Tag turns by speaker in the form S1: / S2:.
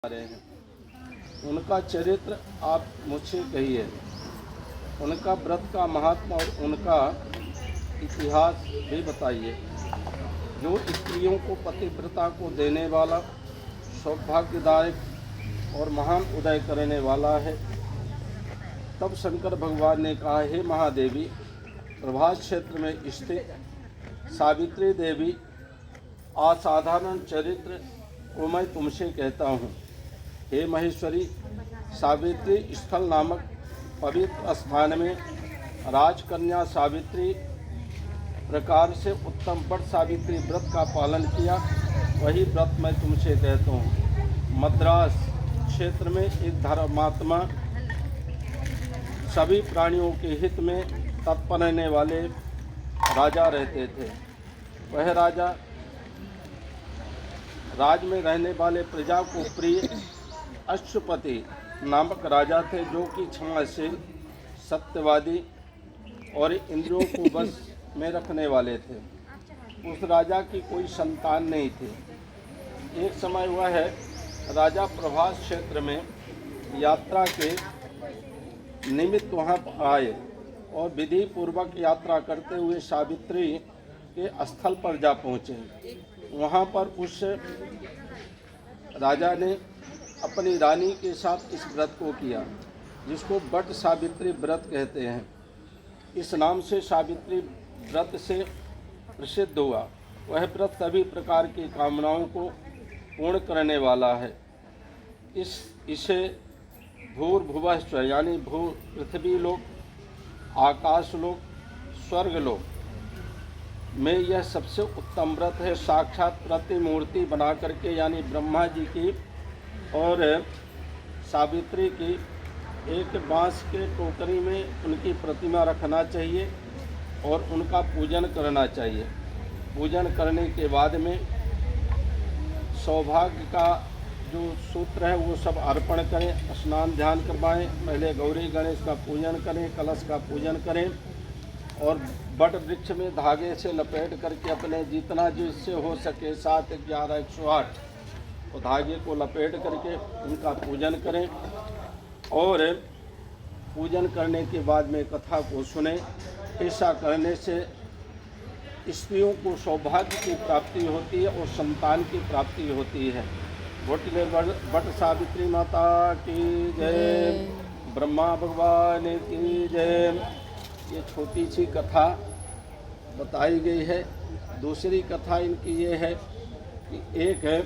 S1: रहे हैं। उनका चरित्र आप मुझसे कहिए, उनका व्रत का महात्मा और उनका इतिहास भी बताइए। जो स्त्रियों को पतिव्रता को देने वाला, सौभाग्यदायक और महान उदय करने वाला है। तब शंकर भगवान ने कहा, हे महादेवी, प्रभास क्षेत्र में स्थित सावित्री देवी असाधारण चरित्र को मैं तुमसे कहता हूँ। हे महेश्वरी, सावित्री स्थल नामक पवित्र स्थान में राजकन्या सावित्री प्रकार से उत्तम वट सावित्री व्रत का पालन किया, वही व्रत मैं तुमसे कहता हूँ। मद्रास क्षेत्र में एक धर्मात्मा सभी प्राणियों के हित में तत्पर रहने वाले राजा रहते थे। वह राजा राज में रहने वाले प्रजा को प्रिय अश्वपति नामक राजा थे, जो कि क्षमाशील, सत्यवादी और इंद्रियों को बस में रखने वाले थे। उस राजा की कोई संतान नहीं थी। एक समय वह राजा प्रभास क्षेत्र में यात्रा के निमित्त वहाँ आए और विधि पूर्वक यात्रा करते हुए सावित्री के स्थल पर जा पहुँचे। वहाँ पर उस राजा ने अपनी रानी के साथ इस व्रत को किया, जिसको वट सावित्री व्रत कहते हैं। इस नाम से सावित्री व्रत से प्रसिद्ध हुआ। वह व्रत सभी प्रकार की कामनाओं को पूर्ण करने वाला है। इसे भूर्भुवस्व यानी भू पृथ्वी लोक, आकाश लोक, स्वर्ग लोक में यह सबसे उत्तम व्रत है। साक्षात प्रतिमूर्ति बना करके, यानी ब्रह्मा जी की और सावित्री की एक बांस के टोकरी में उनकी प्रतिमा रखना चाहिए और उनका पूजन करना चाहिए। पूजन करने के बाद में सौभाग्य का जो सूत्र है वो सब अर्पण करें, स्नान ध्यान करवाएं, पहले गौरी गणेश का पूजन करें, कलश का पूजन करें और वट वृक्ष में धागे से लपेट करके अपने जितना जिससे हो सके 7, 11, 108 तो धागे को लपेट करके उनका पूजन करें। और पूजन करने के बाद में कथा को सुने। ऐसा करने से स्त्रियों को सौभाग्य की प्राप्ति होती है और संतान की प्राप्ति होती है। वट सावित्री माता की जय, ब्रह्मा भगवान की जय। ये छोटी सी कथा बताई गई है। दूसरी कथा इनकी ये है कि एक है